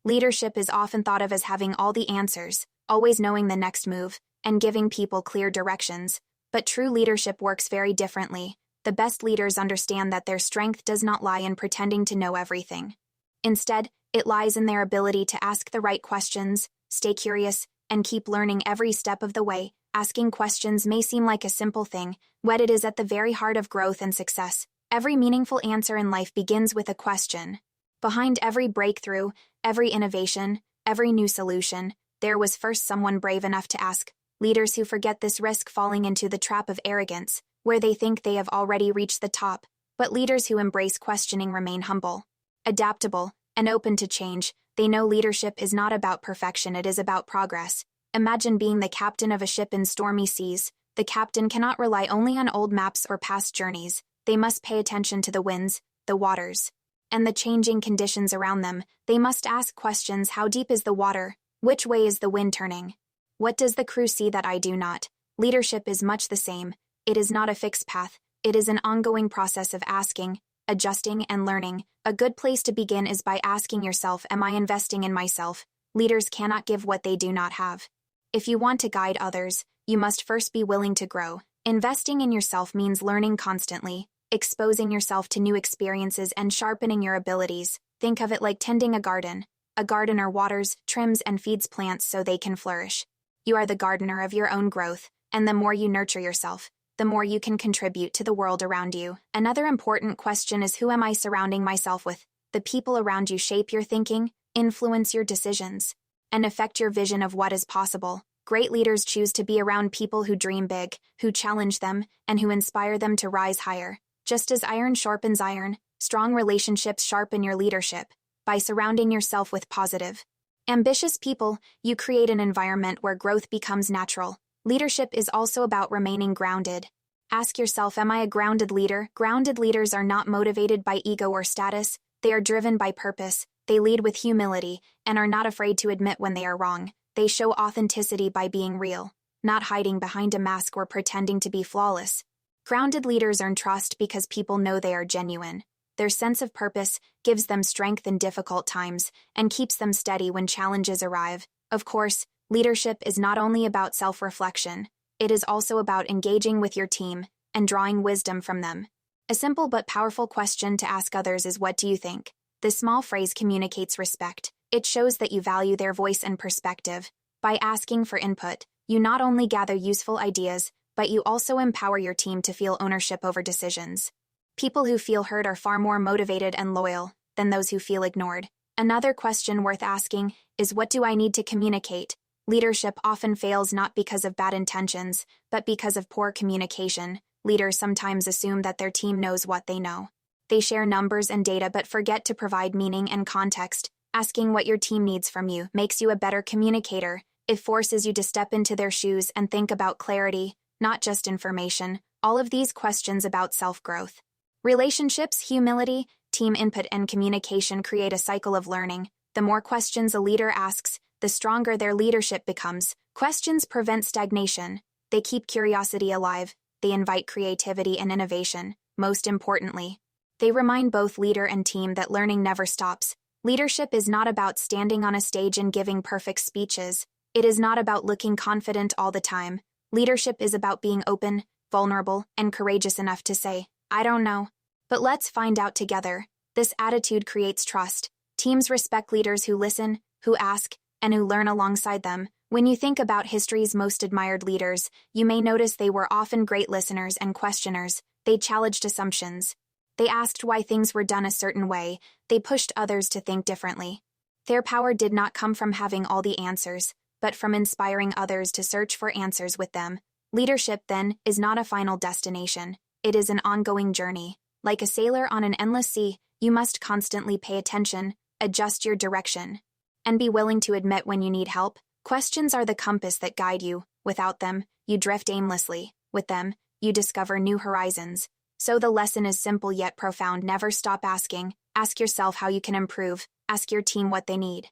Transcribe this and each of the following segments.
Leadership is often thought of as having all the answers, always knowing the next move, and giving people clear directions. But true leadership works very differently. The best leaders understand that their strength does not lie in pretending to know everything. Instead, it lies in their ability to ask the right questions, stay curious, and keep learning every step of the way. Asking questions may seem like a simple thing, but it is at the very heart of growth and success. Every meaningful answer in life begins with a question. Behind every breakthrough, every innovation, every new solution, there was first someone brave enough to ask. Leaders who forget this risk falling into the trap of arrogance, where they think they have already reached the top. But leaders who embrace questioning remain humble, adaptable, and open to change. They know leadership is not about perfection, it is about progress. Imagine being the captain of a ship in stormy seas. The captain cannot rely only on old maps or past journeys. They must pay attention to the winds, the waters, and the changing conditions around them. They must ask questions: how deep is the water? Which way is the wind turning? What does the crew see that I do not? Leadership is much the same. It is not a fixed path. It is an ongoing process of asking, adjusting, and learning. A good place to begin is by asking yourself, am I investing in myself? Leaders cannot give what they do not have. If you want to guide others, you must first be willing to grow. Investing in yourself means learning constantly, exposing yourself to new experiences, and sharpening your abilities. Think of it like tending a garden. A gardener waters, trims, and feeds plants so they can flourish. You are the gardener of your own growth, and the more you nurture yourself, the more you can contribute to the world around you. Another important question is, who am I surrounding myself with? The people around you shape your thinking, influence your decisions, and affect your vision of what is possible. Great leaders choose to be around people who dream big, who challenge them, and who inspire them to rise higher. Just as iron sharpens iron, strong relationships sharpen your leadership. By surrounding yourself with positive, ambitious people, you create an environment where growth becomes natural. Leadership is also about remaining grounded. Ask yourself, am I a grounded leader? Grounded leaders are not motivated by ego or status. They are driven by purpose. They lead with humility and are not afraid to admit when they are wrong. They show authenticity by being real, not hiding behind a mask or pretending to be flawless. Grounded leaders earn trust because people know they are genuine. Their sense of purpose gives them strength in difficult times and keeps them steady when challenges arrive. Of course, leadership is not only about self-reflection, it is also about engaging with your team and drawing wisdom from them. A simple but powerful question to ask others is, what do you think? This small phrase communicates respect. It shows that you value their voice and perspective. By asking for input, you not only gather useful ideas, but you also empower your team to feel ownership over decisions. People who feel heard are far more motivated and loyal than those who feel ignored. Another question worth asking is, what do I need to communicate? Leadership often fails not because of bad intentions, but because of poor communication. Leaders sometimes assume that their team knows what they know. They share numbers and data but forget to provide meaning and context. Asking what your team needs from you makes you a better communicator. It forces you to step into their shoes and think about clarity, not just information. All of these questions about self-growth. Relationships, humility, team input, and communication create a cycle of learning. The more questions a leader asks, the stronger their leadership becomes. Questions prevent stagnation. They keep curiosity alive. They invite creativity and innovation. Most importantly, they remind both leader and team that learning never stops. Leadership is not about standing on a stage and giving perfect speeches. It is not about looking confident all the time. Leadership is about being open, vulnerable, and courageous enough to say, I don't know, but let's find out together. This attitude creates trust. Teams respect leaders who listen, who ask, and who learn alongside them. When you think about history's most admired leaders, you may notice they were often great listeners and questioners. They challenged assumptions. They asked why things were done a certain way. They pushed others to think differently. Their power did not come from having all the answers, but from inspiring others to search for answers with them. Leadership, then, is not a final destination. It is an ongoing journey. Like a sailor on an endless sea, you must constantly pay attention, adjust your direction, and be willing to admit when you need help. Questions are the compass that guide you. Without them, you drift aimlessly. With them, you discover new horizons. So the lesson is simple yet profound. Never stop asking. Ask yourself how you can improve. Ask your team what they need.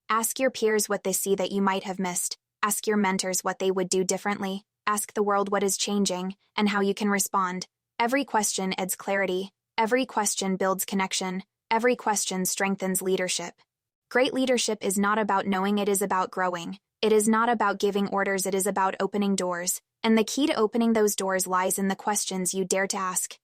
Ask your peers what they see that you might have missed. Ask your mentors what they would do differently. Ask the world what is changing and how you can respond. Every question adds clarity. Every question builds connection. Every question strengthens leadership. Great leadership is not about knowing, it is about growing. It is not about giving orders, it is about opening doors. And the key to opening those doors lies in the questions you dare to ask.